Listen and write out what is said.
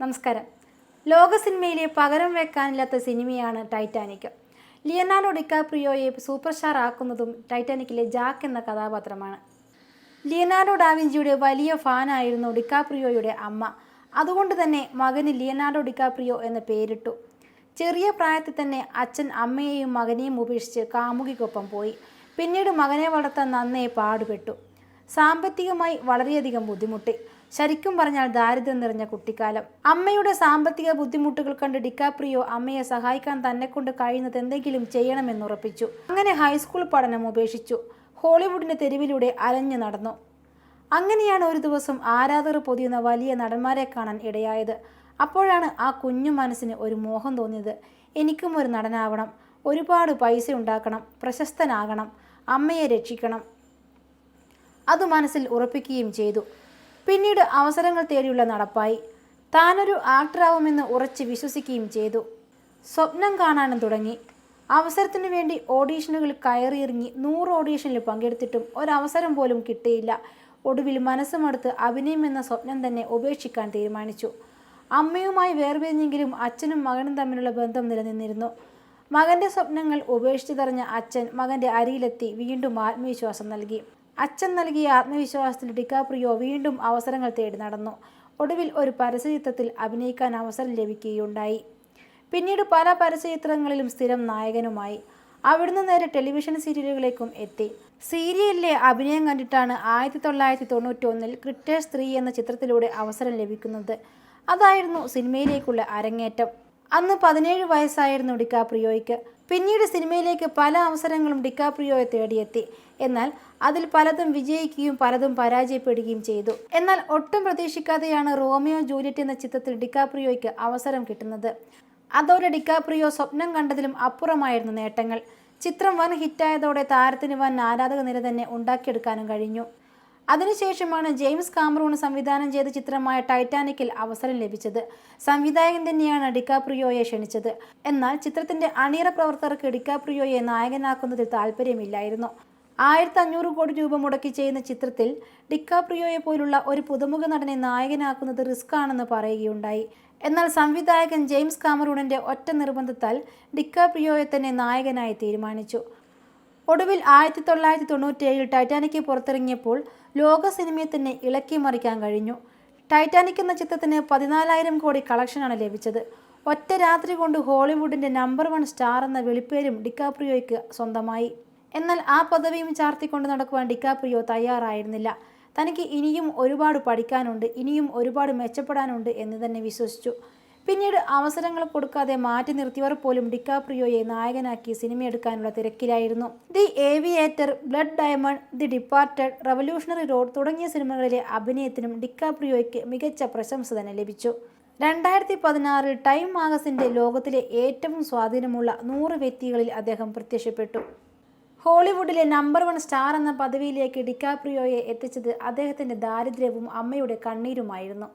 നമസ്കാരം. ലോക സിനിമയിലെ പകരം വെക്കാനില്ലാത്ത സിനിമയാണ് ടൈറ്റാനിക്. ലിയനാർഡോ ഡിക്കാപ്രിയോയെ സൂപ്പർ സ്റ്റാർ ആക്കുന്നതും ടൈറ്റാനിക്കിലെ ജാക്ക് എന്ന കഥാപാത്രമാണ്. ലിയനാർഡോ ഡാവിഞ്ചിയുടെ വലിയ ഫാനായിരുന്നു ഡിക്കാപ്രിയോയുടെ അമ്മ. അതുകൊണ്ട് തന്നെ മകന് ലിയനാർഡോ ഡിക്കാപ്രിയോ എന്ന് പേരിട്ടു. ചെറിയ പ്രായത്തിൽ തന്നെ അച്ഛൻ അമ്മയെയും മകനെയും ഉപേക്ഷിച്ച് കാമുകിക്കൊപ്പം പോയി. പിന്നീട് മകനെ വളർത്താൻ നന്നേ പാടുപെട്ടു. സാമ്പത്തികമായി വളരെയധികം ബുദ്ധിമുട്ടി. ശരിക്കും പറഞ്ഞാൽ ദാരിദ്ര്യം നിറഞ്ഞ കുട്ടിക്കാലം. അമ്മയുടെ സാമ്പത്തിക ബുദ്ധിമുട്ടുകൾ കണ്ട് ഡിക്കാപ്രിയോ അമ്മയെ സഹായിക്കാൻ തന്നെക്കൊണ്ട് കഴിയുന്നത് എന്തെങ്കിലും ചെയ്യണമെന്നുറപ്പിച്ചു. അങ്ങനെ ഹൈസ്കൂൾ പഠനം ഉപേക്ഷിച്ചു. ഹോളിവുഡിന്റെ തെരുവിലൂടെ അലഞ്ഞു നടന്നു. അങ്ങനെയാണ് ഒരു ദിവസം ആരാധകർ പൊതിയുന്ന വലിയ നടന്മാരെ കാണാൻ ഇടയായത്. അപ്പോഴാണ് ആ കുഞ്ഞു മനസ്സിന് ഒരു മോഹം തോന്നിയത്. എനിക്കും ഒരു നടനാവണം, ഒരുപാട് പൈസ ഉണ്ടാക്കണം, പ്രശസ്തനാകണം, അമ്മയെ രക്ഷിക്കണം. അത് മനസ്സിൽ ഉറപ്പിക്കുകയും ചെയ്തു. പിന്നീട് അവസരങ്ങൾ തേടിയുള്ള നടപ്പായി. താനൊരു ആക്ടറാവുമെന്ന് ഉറച്ച് വിശ്വസിക്കുകയും ചെയ്തു. സ്വപ്നം കാണാനും തുടങ്ങി. അവസരത്തിനു വേണ്ടി ഓഡീഷനുകളിൽ കയറിയിറങ്ങി 100 ഓഡീഷനിൽ പങ്കെടുത്തിട്ടും ഒരവസരം പോലും കിട്ടിയില്ല. ഒടുവിൽ മനസ്സുമടുത്ത് അഭിനയം എന്ന സ്വപ്നം തന്നെ ഉപേക്ഷിക്കാൻ തീരുമാനിച്ചു. അമ്മയുമായി വേർപിരിഞ്ഞെങ്കിലും അച്ഛനും മകനും തമ്മിലുള്ള ബന്ധം നിലനിന്നിരുന്നു. മകൻ്റെ സ്വപ്നങ്ങൾ ഉപേക്ഷിച്ചതറിഞ്ഞ അച്ഛൻ മകൻ്റെ അരികിലെത്തി വീണ്ടും ആത്മവിശ്വാസം നൽകി. അച്ഛൻ നൽകിയ ആത്മവിശ്വാസത്തിൽ ഡിക്കാപ്രിയോ വീണ്ടും അവസരങ്ങൾ തേടി നടന്നു. ഒടുവിൽ ഒരു പരസ്യചിത്രത്തിൽ അഭിനയിക്കാൻ അവസരം ലഭിക്കുകയുണ്ടായി. പിന്നീട് പല പരസ്യചിത്രങ്ങളിലും സ്ഥിരം നായകനുമായി. അവിടുന്ന് നേരെ ടെലിവിഷൻ സീരിയലുകളിലേക്കും എത്തി. സീരിയലിലെ അഭിനയം കണ്ടിട്ടാണ് 1991 ക്രിറ്റേഴ്സ് 3 എന്ന ചിത്രത്തിലൂടെ അവസരം ലഭിക്കുന്നത്. അതായിരുന്നു സിനിമയിലേക്കുള്ള അരങ്ങേറ്റം. അന്ന് 17 വയസ്സായിരുന്നു ഡിക്കാപ്രിയോയ്ക്ക്. പിന്നീട് സിനിമയിലേക്ക് പല അവസരങ്ങളും ഡിക്കാപ്രിയോയെ തേടിയെത്തി. എന്നാൽ അതിൽ പലതും വിജയിക്കുകയും പലതും പരാജയപ്പെടുകയും ചെയ്തു. എന്നാൽ ഒട്ടും പ്രതീക്ഷിക്കാതെയാണ് റോമിയോ ജൂലിയറ്റ് എന്ന ചിത്രത്തിൽ ഡിക്കാപ്രിയോയ്ക്ക് അവസരം കിട്ടുന്നത്. അതോടെ ഡിക്കാപ്രിയോ സ്വപ്നം കണ്ടതിലും അപ്പുറമായിരുന്നു നേട്ടങ്ങൾ. ചിത്രം വൻ ഹിറ്റായതോടെ താരത്തിന് വൻ ആരാധക നിര തന്നെ ഉണ്ടാക്കിയെടുക്കാനും കഴിഞ്ഞു. അതിനുശേഷമാണ് ജെയിംസ് കാമറൂൺ സംവിധാനം ചെയ്ത ചിത്രമായ ടൈറ്റാനിക്കിൽ അവസരം ലഭിച്ചത്. സംവിധായകൻ തന്നെയാണ് ഡിക്കാപ്രിയോയെ ക്ഷണിച്ചത്. എന്നാൽ ചിത്രത്തിന്റെ അണിയറ പ്രവർത്തകർക്ക് ഡിക്കാപ്രിയോയെ നായകനാക്കുന്നതിൽ താല്പര്യമില്ലായിരുന്നു. 1500 കോടി രൂപ മുടക്കി ചെയ്യുന്ന ചിത്രത്തിൽ ഡിക്കാപ്രിയോയെ പോലുള്ള ഒരു പുതുമുഖ നടനെ നായകനാക്കുന്നത് റിസ്ക് ആണെന്ന് പറയുകയുണ്ടായി. എന്നാൽ സംവിധായകൻ ജെയിംസ് കാമറൂണിന്റെ ഒറ്റ നിർബന്ധത്താൽ ഡിക്കാപ്രിയോയെ തന്നെ നായകനായി തീരുമാനിച്ചു. ഒടുവിൽ 1997 ടൈറ്റാനിക് പുറത്തിറങ്ങിയപ്പോൾ ലോക സിനിമയെ തന്നെ ഇളക്കി മറിക്കാൻ കഴിഞ്ഞു. ടൈറ്റാനിക് എന്ന ചിത്രത്തിന് 14,000 കോടി കളക്ഷനാണ് ലഭിച്ചത്. ഒറ്റ രാത്രി കൊണ്ട് ഹോളിവുഡിന്റെ നമ്പർ 1 സ്റ്റാർ എന്ന വിളിപ്പേരും ഡിക്കാപ്രിയോയ്ക്ക് സ്വന്തമായി. എന്നാൽ ആ പദവിയും ചാർത്തിക്കൊണ്ട് നടക്കുവാൻ ഡിക്കാപ്രിയോ തയ്യാറായിരുന്നില്ല. തനിക്ക് ഇനിയും ഒരുപാട് പഠിക്കാനുണ്ട്, ഇനിയും ഒരുപാട് മെച്ചപ്പെടാനുണ്ട് എന്ന് തന്നെ വിശ്വസിച്ചു. പിന്നീട് അവസരങ്ങൾ കൊടുക്കാതെ മാറ്റി നിർത്തിയവർ പോലും ഡിക്കാപ്രിയോയെ നായകനാക്കി സിനിമയെടുക്കാനുള്ള തിരക്കിലായിരുന്നു. The aviator, blood diamond, the departed, revolutionary road തുടങ്ങിയ സിനിമകളിലെ അഭിനയത്തിനും ഡിക്കാപ്രിയോയ്ക്ക് മികച്ച പ്രശംസ തന്നെ ലഭിച്ചു. 2016 ടൈം മാഗസിന്റെ ലോകത്തിലെ ഏറ്റവും സ്വാധീനമുള്ള 100 വ്യക്തികളിൽ അദ്ദേഹം പ്രത്യക്ഷപ്പെട്ടു. ഹോളിവുഡിലെ നമ്പർ 1 സ്റ്റാർ എന്ന പദവിയിലേക്ക് ഡിക്കാപ്രിയോയെ എത്തിച്ചത് അദ്ദേഹത്തിന്റെ ദാരിദ്ര്യവും അമ്മയുടെ കണ്ണീരുമായിരുന്നു.